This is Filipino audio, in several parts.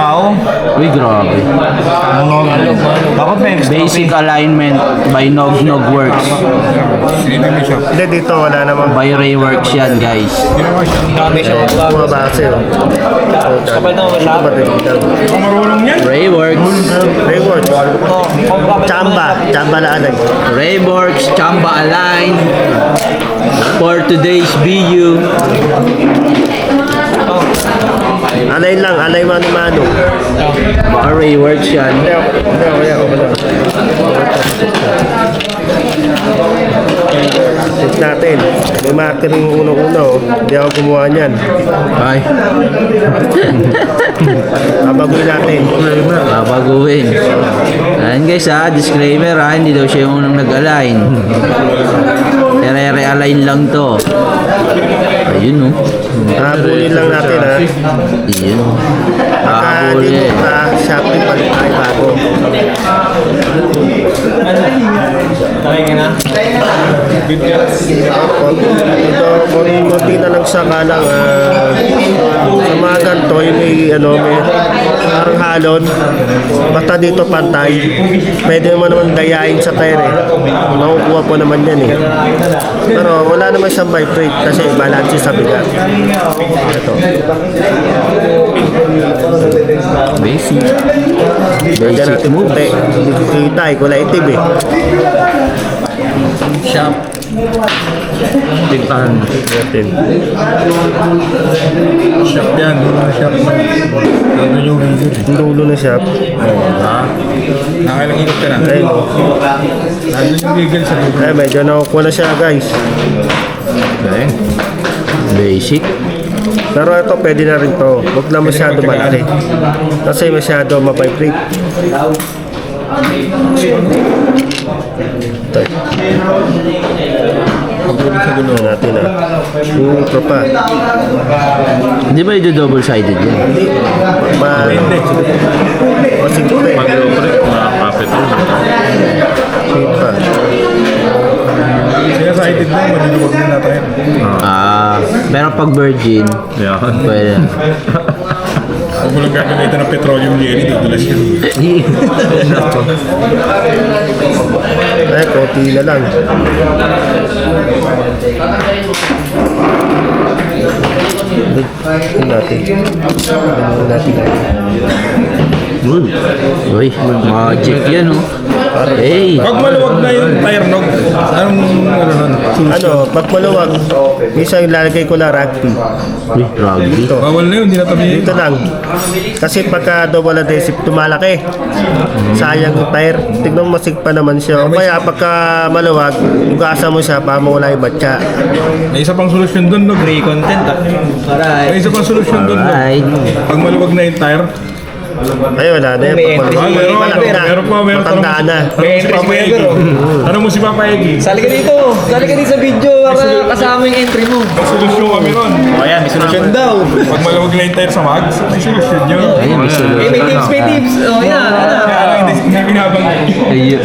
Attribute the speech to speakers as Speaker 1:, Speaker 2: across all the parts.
Speaker 1: Tao?
Speaker 2: Uy, grabe.
Speaker 1: Dapat may extra
Speaker 2: Basic alignment by Nog Nog Works.
Speaker 3: Hindi, dito wala namang
Speaker 2: By Ray Works yan, guys.
Speaker 3: bumabase.
Speaker 1: Kapal na masarap. Marunong yan.
Speaker 2: Ray Works.
Speaker 3: Reward. Chamba na alay.
Speaker 2: Ray Works, Chamba Align. For today's BU.
Speaker 3: Alay lang, alay mano-mano.
Speaker 2: Baka Ray Works yan.
Speaker 3: Check natin. May marketing uno-uno. Hindi ako gumawa niyan.
Speaker 2: Ay,
Speaker 3: Babagoy natin.
Speaker 2: babaguhin. Ayan guys ha, disclaimer ha, hindi daw siya yung unang nag-align. Re-align lang to. Ayun oh.
Speaker 3: Habulin lang natin ha.
Speaker 2: Ayun.
Speaker 3: Baka di mo
Speaker 2: Habulin.
Speaker 3: pa Shopee palit tayo bago.
Speaker 1: Tawagin na.
Speaker 3: Ito, konti na lang sa kalang sa mga ganito, yung may parang halon. Basta dito pantay. Pwede naman dayain sa tire eh. Makukuha po naman yan eh. Pero wala naman siyang vibrate kasi balance sa bigat. Ito.
Speaker 2: Basic.
Speaker 3: Diyan
Speaker 2: Basic
Speaker 3: natin
Speaker 2: moves.
Speaker 3: puti. Hindi ko kita eh. Kulay itim eh.
Speaker 2: Shop.
Speaker 1: Tintahan.
Speaker 3: Natin.
Speaker 1: Shop yan. Shop. Ano yung reason?
Speaker 3: Ang dulo na shop.
Speaker 1: Nakailang ikot ka na.
Speaker 3: Ayun.
Speaker 1: Nandun yung legal sa loob.
Speaker 3: Eh, medyo nakukuha na siya guys.
Speaker 1: Okay.
Speaker 2: Basic.
Speaker 3: Pero ito pwede na rin to. Huwag na masyado malaki. Kasi masyado mabibrate. Ito.
Speaker 1: Pagbulit sa gulo.
Speaker 3: Natin ah. Yung intro pa.
Speaker 2: Hindi ba ito double-sided yan?
Speaker 3: Hindi.
Speaker 1: Hindi.
Speaker 3: O sige pa eh.
Speaker 1: Pag-operate, makakapit.
Speaker 3: Sige pa.
Speaker 1: Kaya sa itig na, madiluwag na natin.
Speaker 2: Pero pag virgin,
Speaker 1: Yan.
Speaker 2: pwede.
Speaker 1: Huwag mo lang gagamitin ng petroleum jelly, dudulas yun.
Speaker 3: Eh, konti na lang. Ito natin. Ito natin.
Speaker 2: Uy, magic yan oh. Hey,
Speaker 1: Pag maluwag na yung tire nog, anong nun?
Speaker 3: Ano, pag maluwag, minsan ilalagay ko lang rugby.
Speaker 2: uy, rugby.
Speaker 3: Dito.
Speaker 1: Bawal na yun, hindi na tabi.
Speaker 3: Dito lang. Kasi pagka double adhesive, tumalaki. Sayang yung tire. Tignan mo masig pa naman siya. O kaya pagka maluwag, ugasa mo siya para mawala yung batya.
Speaker 1: May isa pang solusyon doon, no? Gray content, ah. May isa pang solusyon doon, no?
Speaker 2: Alright.
Speaker 1: Pag maluwag na yung tire,
Speaker 3: Ay, wala na yan. Pag maluwag. Malaki na. Matanda na.
Speaker 1: May entry mo yan, Ano mo si Papa Egi?
Speaker 4: Sali ka dito! Sali ka dito sa video kasama yung entry mo.
Speaker 1: May solusyon kami ron.
Speaker 4: O yan, may solusyon daw.
Speaker 1: Pag maluwag na yung tire sa mags, may solusyon yun.
Speaker 2: Ayun, may solution.
Speaker 4: May tips, may tips. O yan,
Speaker 1: Kaya lang, hindi binabang.
Speaker 2: Ayun.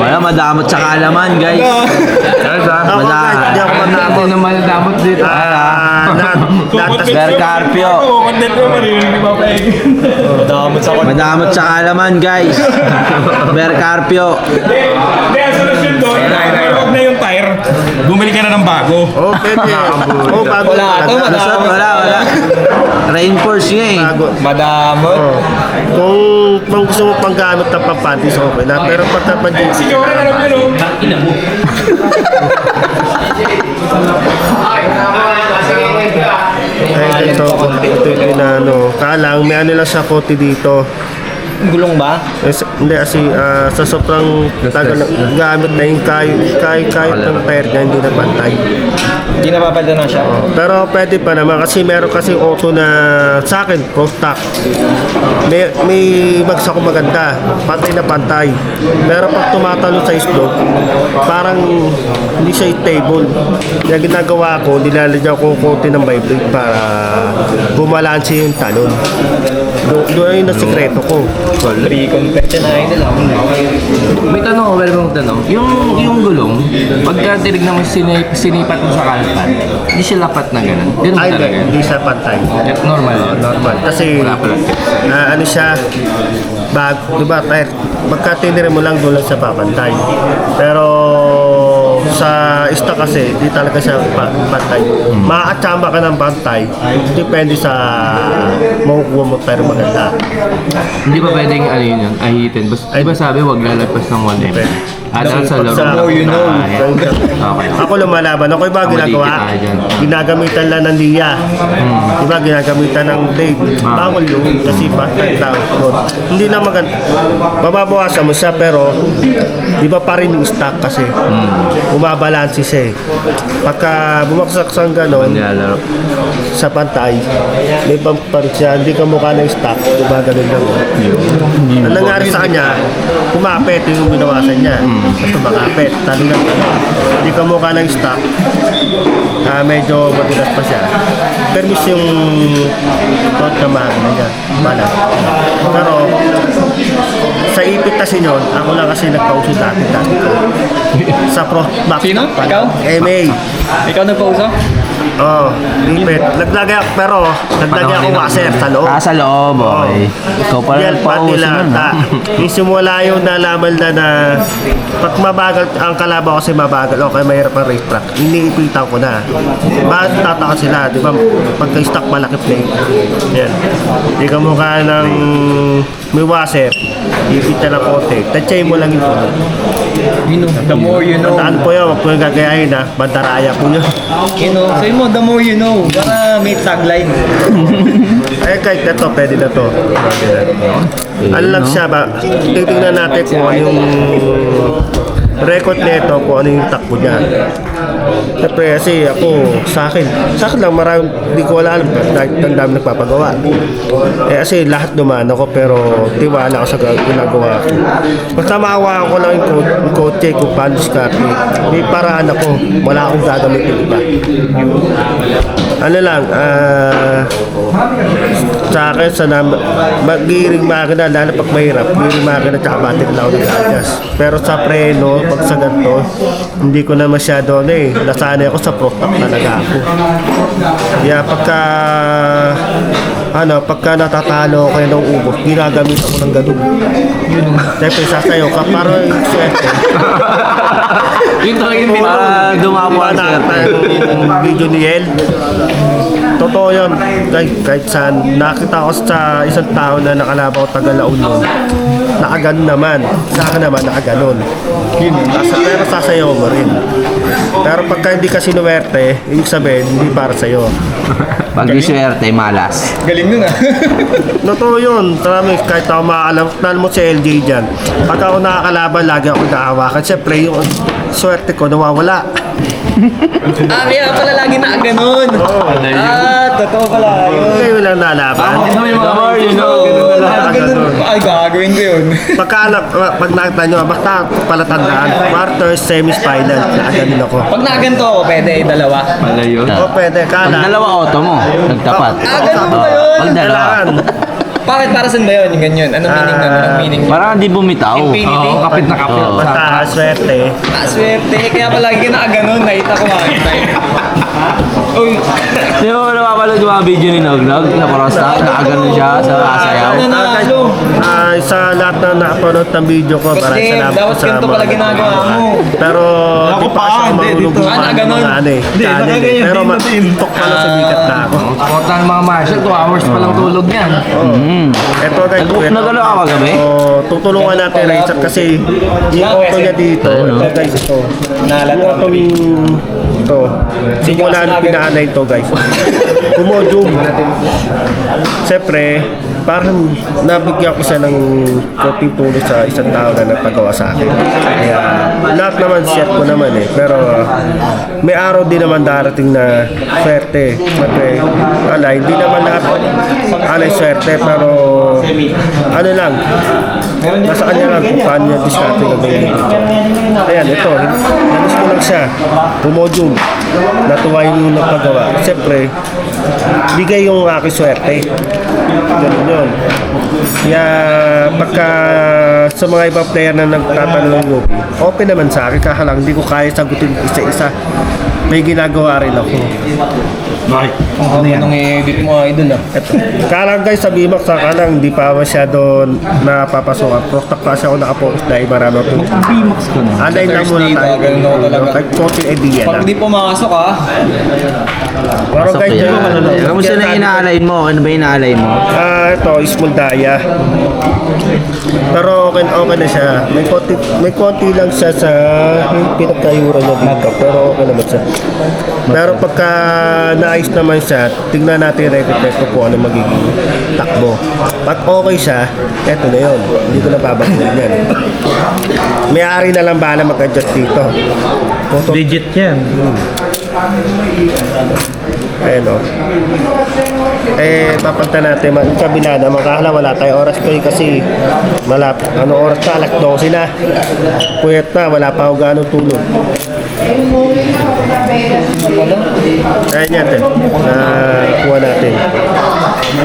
Speaker 2: Wala, madamot sa kalaman, guys.
Speaker 3: Ako kahit di ako madamot.
Speaker 2: naman nadamot dito. Bercarpio.
Speaker 1: Content mo, marinig ni Papa Egi.
Speaker 2: Madamot sa kalaman, guys. Bercarpio.
Speaker 1: Hindi, ang solusyon doon, maluwag na yung tire, bumili ka na ng bago.
Speaker 3: Oh, pwede. Oh, bago
Speaker 4: Wala, ito,
Speaker 3: talaga.
Speaker 2: Lusot, wala. Reinforce nga eh.
Speaker 3: Bago.
Speaker 4: Madamot.
Speaker 3: Kung gusto mo pang gamit ng pampantis, okay na. Pero pagka pang-jeans,
Speaker 1: Si Joran, alam nyo, no?
Speaker 3: ay ito yung pinano. Kalang, may ano lang siya kote dito.
Speaker 4: Gulong ba?
Speaker 3: Hindi kasi sa sobrang tagal ng gamit na yung kahit ng tire niya hindi na pantay.
Speaker 4: Hindi napapalda na siya.
Speaker 3: Pero pwede pa naman kasi meron kasi auto na sa akin, pro stock. May bagsak ko maganda, pantay na pantay. Pero pag tumatalo sa slope, parang hindi siya stable. Kaya ginagawa ko, nilalagyan ko konti ng vibrate para bumalanse yung talon. Doon yung nasikreto ko.
Speaker 4: Free content na nila.
Speaker 5: May tanong ako, welcome tanong. Yung gulong, pagka tinignan mo sinipat mo sa kalpan, hindi siya lapat na gano'n. Ganun
Speaker 3: Ay,
Speaker 5: talaga.
Speaker 3: hindi siya pantay.
Speaker 5: Normal.
Speaker 3: Normal. Kasi,
Speaker 5: Wala pala.
Speaker 3: ano siya, diba, pagka tinire mo lang doon lang siya papantay. Pero, sa stock kasi, di talaga siya pantay. Makakatsamba ka ng pantay, depende sa makukuha mo tayo maganda.
Speaker 5: Hindi ba pwedeng ano yun, ahitin? Di ba sabi wag lalagpas ng 1M? Dahil sa laro.
Speaker 3: Sa-
Speaker 4: you know.
Speaker 5: Okay.
Speaker 3: Ako lumalaban. Ako iba ginagawa.
Speaker 5: Maligit tayo dyan.
Speaker 3: Ginagamitan lang ng liya. Iba ginagamitan ng blade. Bawal yun. Kasi batang tao. Hindi na maganda. Mababawasan mo siya pero di ba pa rin yung stock kasi bumabalansi siya eh. Pagka bumaksak sa gano'n
Speaker 5: Nilalaro.
Speaker 3: sa pantay, may bump pa rin siya. Hindi ka mukha ng stock. Diba ganun lang. Ang nangyari sa kanya, kumapit yung binawasan niya. Basta makapit. Talo lang. Hindi ka mukha ng stock. Medyo matigas pa siya. Permis yung tot na mahal niya. Balat. Pero sa ipit kasi yun, ako lang kasi nagpauso dati. Sa pro back.
Speaker 4: Sino? Ikaw?
Speaker 3: MA.
Speaker 4: Ikaw nagpauso?
Speaker 3: Oo, ipit. Naglagay ako washer sa loob.
Speaker 2: Sa loob, okay. Ikaw pala
Speaker 3: Yan, pati
Speaker 2: nagpauso nun,
Speaker 3: lata. Yung simula yung nalaman na pag mabagal, ang kalaban kasi mabagal, okay, mahirap ang race track. Iniipitan ko na. Bakit tataka sila, di ba? Pagka-stock malaki plate. Yan. Hindi ka mukha ng may washer. Ipitan na kote. Tatsay mo lang ito.
Speaker 4: The more you know.
Speaker 3: Tandaan po yun, huwag po yung gagayahin ha. Bandaraya po yun.
Speaker 4: You know, say mo, the more you know. Para may tagline.
Speaker 3: Kahit na to, pwede na to. Ano lang siya ba? Titingnan natin kung ano yung record nito, kung ano yung takbo niya. Siyempre kasi ako, sa akin lang marami, hindi ko wala alam dahil ang dami nagpapagawa. Kasi lahat dumaan ako pero tiwala ako sa ginagawa ko. Basta maawa ko lang yung kotse kung paano diskarte. May paraan ako, wala akong gagamitin iba. Ano lang, sa akin, mag-gearing makina, lalo pag mahirap, gearing makina tsaka battery lang ako nag-adjust. Pero sa preno, pag sa ganito, hindi ko na masyado nasanay ako sa protocol talaga ako. Kaya pagka natatalo kayo ng ubos, ginagamit ako ng ganun. Siyempre, sasayaw ka, parang yung swerte.
Speaker 5: Yun talaga yung pinaka.
Speaker 2: Para dumapo ang swerte.
Speaker 3: Yung video ni El. Totoo yun. Kahit saan, nakita ko sa isang tao na nakalaban ko taga La Union. Nakaganon naman. Sa akin naman, nakaganon. Pero sasayaw mo rin. Pero pagka hindi ka sinuwerte, ibig sabihin, hindi para sa'yo.
Speaker 2: Pag di swerte, malas.
Speaker 4: Galing nun ah.
Speaker 3: Totoo yun. Kahit ako makakalam, mo si LJ dyan. Pagka ako nakakalaban, lagi ako nakahawakan. Siyempre, yung swerte ko nawawala.
Speaker 4: Kaya pala lagi na ganun. Totoo pala yun.
Speaker 3: Kayo lang nalaban.
Speaker 5: The more you know.
Speaker 4: Ganun. Ay, gagawin ko yun.
Speaker 3: Pag nakita nyo, basta palatandaan, quarters, semis, final, nakaganin ako.
Speaker 4: Pag nakaganto ako, pwede dalawa.
Speaker 5: Pala yun.
Speaker 3: O pwede,
Speaker 2: Pag
Speaker 3: kala.
Speaker 2: dalawa auto mo, nagtapat.
Speaker 4: Ganun ba yun?
Speaker 2: Pag dalawa.
Speaker 3: Kailangan.
Speaker 4: Bakit para saan ba yun? Yung ganyan. Anong meaning nun? Anong meaning nun?
Speaker 2: Parang di bumitaw.
Speaker 4: Infinity?
Speaker 5: Oo, kapit na kapit.
Speaker 2: Oo.
Speaker 3: Basta swerte.
Speaker 4: Swerte. Kaya palagi ka nakaganon. Nakita ko makita. Uy.
Speaker 2: Di ba wala mapanood yung mga video ni Nognog na prosta? Nakaganon siya sa sayaw.
Speaker 4: Nanalo.
Speaker 3: Sa lahat na nakapanood ng video ko, maraming
Speaker 4: Kasi
Speaker 3: salamat
Speaker 4: dapat
Speaker 3: sa
Speaker 4: ganito
Speaker 3: mga
Speaker 4: pala ginagawa mo.
Speaker 3: Pero di pa kasi ako marunong gumawa ng
Speaker 4: ganun.
Speaker 3: mga channel eh. Pero tok pa lang sa bigat na ako.
Speaker 5: Supportan ng mga marshal, 2 hours pa lang tulog yan.
Speaker 3: Ito guys,
Speaker 2: Nagalo ka kagabi?
Speaker 3: tutulungan natin Racer kasi yung auto niya dito, ito guys, ito. Yung auto ito. Simula na pinaanay ito guys. Kumodum. Siyempre, parang nabigyan ko siya ng konting tulong sa isang tao na nagpagawa sa akin. Kaya lahat naman set ko naman eh. Pero may araw din naman darating na swerte. Siyempre, hindi naman lahat alay swerte pero ano lang, nasa kanya lang kung paano niya diskarte ng baby. Ayan, ito. Nalis ko lang siya. Pumodium. Natuwa yung nagpagawa. Siyempre, bigay yung aking swerte. Ganun yun. Kaya pagka sa mga ibang player na nagtatanong ng Yubi, open naman sa akin, kaya lang hindi ko kaya sagutin isa-isa. May ginagawa rin ako.
Speaker 4: Anong i-edit mo idol ah?
Speaker 3: Kalang guys, sa BMAX sa kalang hindi pa masyado napapasokan. Prostak kasi ako nakapokus dahil marami ako.
Speaker 4: B-Max ko na.
Speaker 3: Anday lang muna tayo.
Speaker 4: Ganun ako talaga.
Speaker 3: Kahit konting idea
Speaker 4: Pag
Speaker 3: lang.
Speaker 4: di pumasok ah.
Speaker 3: Pero
Speaker 2: Pasok
Speaker 3: guys,
Speaker 2: yan.
Speaker 3: yun,
Speaker 2: Kamusta na inaalay mo? Ano ba inaalay mo?
Speaker 3: ito, small daya. Pero okay na siya. May konti lang siya sa yung pinagkayura niya dito. Pero okay naman siya. Pero pagka naayos naman siya, tingnan natin yung record test ko kung ano magiging takbo. Pag okay siya, eto na yun. Hindi ko na babaguhin yan. May-ari na lang bahala mag-adjust dito.
Speaker 1: Legit yan.
Speaker 3: Ayun o. Papunta natin. Yung kabila na, makahala wala tayo oras ko kasi malapit. Ano oras na? Alas 12 na. Puyat na, wala pa ako gano'ng tulog. Ayan yan din. Kuha natin.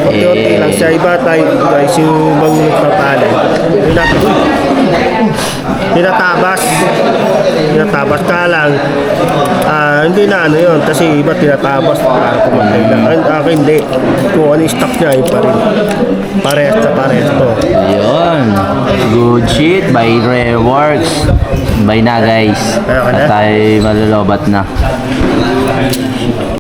Speaker 3: Unti-unti lang siya. Iba tayo guys, yung bang papalay. Yun natin. Tinatabas ka lang. Hindi na ano yun kasi iba tinatabas para kumatay lang. Akin hindi. Kung ano yung stock niya, yun pa rin. Parehas sa parehas to.
Speaker 2: Ayun. Good shit by Reworks. Bye na guys.
Speaker 3: Ayaw ka na?
Speaker 2: At tayo malulobat na.